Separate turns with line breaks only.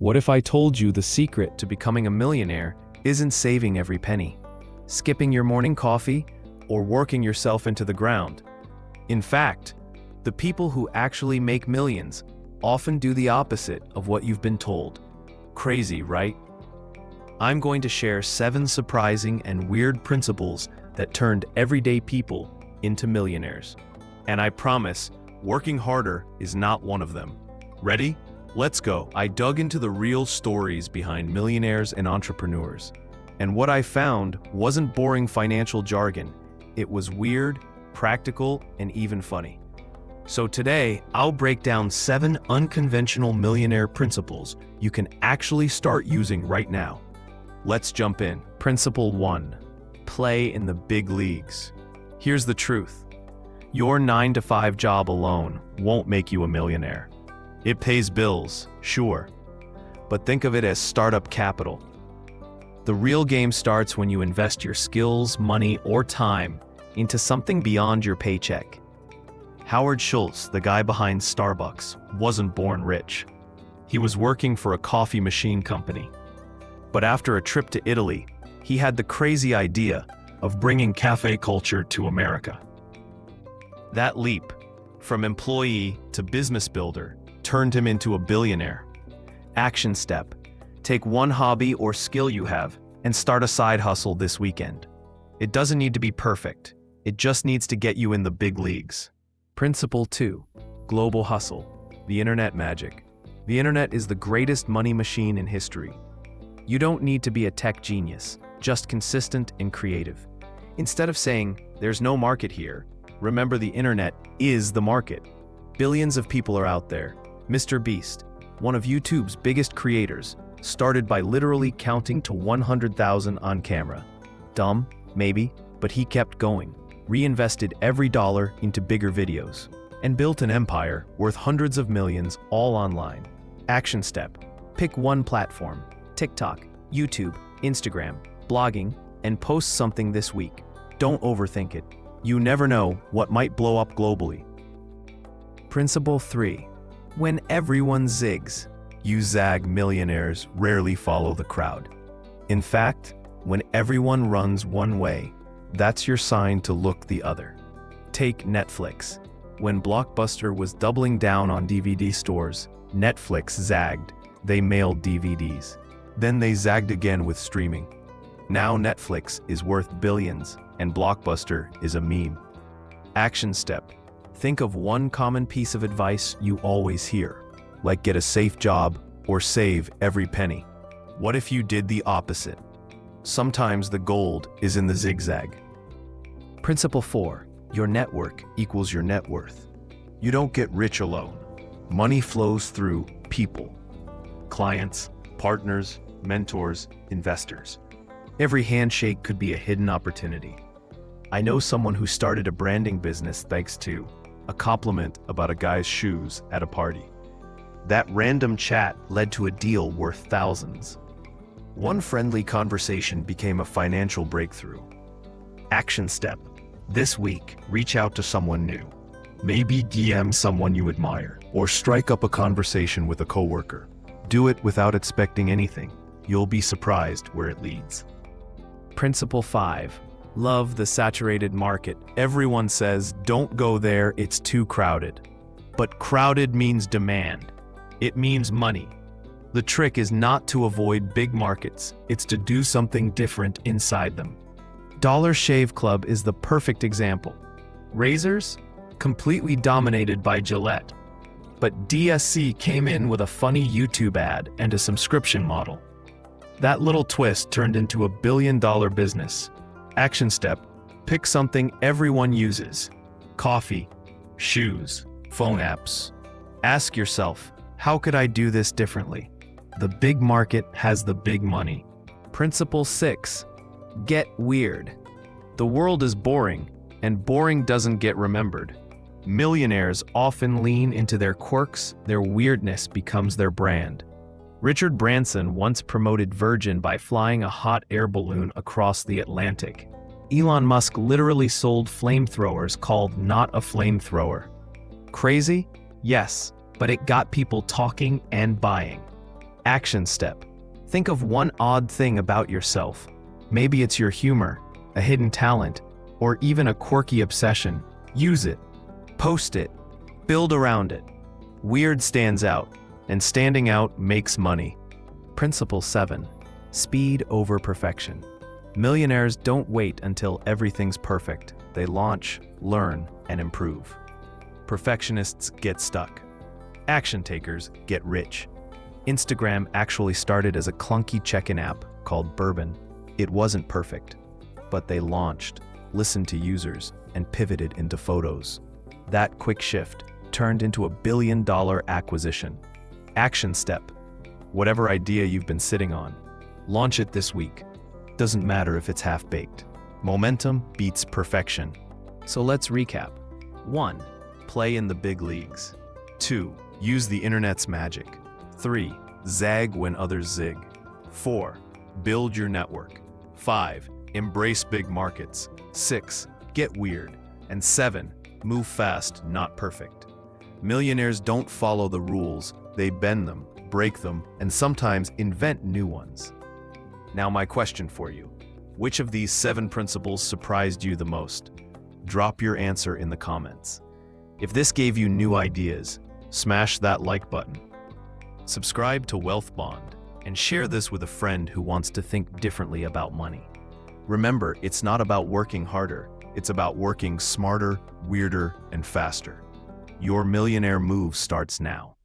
What if I told you the secret to becoming a millionaire isn't saving every penny, skipping your morning coffee, or working yourself into the ground? In fact, the people who actually make millions often do the opposite of what you've been told. Crazy, right? I'm going to share 7 surprising and weird principles that turned everyday people into millionaires. And I promise, working harder is not one of them. Ready? Let's go. I dug into the real stories behind millionaires and entrepreneurs. And what I found wasn't boring financial jargon. It was weird, practical, and even funny. So today, I'll break down 7 unconventional millionaire principles you can actually start using right now. Let's jump in. Principle 1. Play in the big leagues. Here's the truth. Your 9-to-5 job alone won't make you a millionaire. It pays bills, sure, but think of it as startup capital. The real game starts when you invest your skills, money, or time into something beyond your paycheck. Howard Schultz, the guy behind Starbucks, wasn't born rich. He was working for a coffee machine company. But after a trip to Italy, he had the crazy idea of bringing cafe culture to America. That leap, from employee to business builder, turned him into a billionaire. Action step. Take one hobby or skill you have and start a side hustle this weekend. It doesn't need to be perfect. It just needs to get you in the big leagues. Principle 2. Global hustle. The internet magic. The internet is the greatest money machine in history. You don't need to be a tech genius, just consistent and creative. Instead of saying, "There's no market here," remember the internet is the market. Billions of people are out there. Mr. Beast, one of YouTube's biggest creators, started by literally counting to 100,000 on camera. Dumb, maybe, but he kept going, reinvested every dollar into bigger videos, and built an empire worth hundreds of millions all online. Action step. Pick one platform, TikTok, YouTube, Instagram, blogging, and post something this week. Don't overthink it. You never know what might blow up globally. Principle 3. When everyone zigs, you zag. Millionaires rarely follow the crowd. In fact, when everyone runs one way, that's your sign to look the other. Take Netflix. When Blockbuster was doubling down on DVD stores, Netflix zagged. They mailed DVDs. Then they zagged again with streaming. Now Netflix is worth billions, and Blockbuster is a meme. Action step. Think of one common piece of advice you always hear, like get a safe job or save every penny. What if you did the opposite? Sometimes the gold is in the zigzag. Principle 4. Your network equals your net worth. You don't get rich alone. Money flows through people. Clients, partners, mentors, investors. Every handshake could be a hidden opportunity. I know someone who started a branding business thanks to a compliment about a guy's shoes at a party. That random chat led to a deal worth thousands. One friendly conversation became a financial breakthrough. Action step. This week, reach out to someone new. Maybe DM someone you admire, or strike up a conversation with a coworker. Do it without expecting anything. You'll be surprised where it leads. Principle 5. Love the saturated market. Everyone says, don't go there, it's too crowded. But crowded means demand. It means money. The trick is not to avoid big markets, it's to do something different inside them. Dollar Shave Club is the perfect example. Razors? Completely dominated by Gillette. But DSC came in with a funny YouTube ad and a subscription model. That little twist turned into a billion-dollar business. Action step. Pick something everyone uses. Coffee, shoes, phone apps. Ask yourself, how could I do this differently? The big market has the big money. Principle 6. Get weird. The world is boring, and boring doesn't get remembered. Millionaires often lean into their quirks, their weirdness becomes their brand. Richard Branson once promoted Virgin by flying a hot air balloon across the Atlantic. Elon Musk literally sold flamethrowers called Not a Flamethrower. Crazy? Yes, but it got people talking and buying. Action step. Think of one odd thing about yourself. Maybe it's your humor, a hidden talent, or even a quirky obsession. Use it. Post it. Build around it. Weird stands out, and standing out makes money. Principle 7. Speed over perfection. Millionaires don't wait until everything's perfect. They launch, learn, and improve. Perfectionists get stuck. Action takers get rich. Instagram actually started as a clunky check-in app called Bourbon. It wasn't perfect, but they launched, listened to users, and pivoted into photos. That quick shift turned into a billion-dollar acquisition. Action step. Whatever idea you've been sitting on, launch it this week. Doesn't matter if it's half-baked. Momentum beats perfection. So let's recap. 1. Play in the big leagues. 2. Use the internet's magic. 3. Zag when others zig. 4. Build your network. 5. Embrace big markets. 6. Get weird. And 7. Move fast, not perfect. Millionaires don't follow the rules. They bend them, break them, and sometimes invent new ones. Now my question for you. Which of these 7 principles surprised you the most? Drop your answer in the comments. If this gave you new ideas, smash that like button. Subscribe to Wealth Bond and share this with a friend who wants to think differently about money. Remember, it's not about working harder. It's about working smarter, weirder, and faster. Your millionaire move starts now.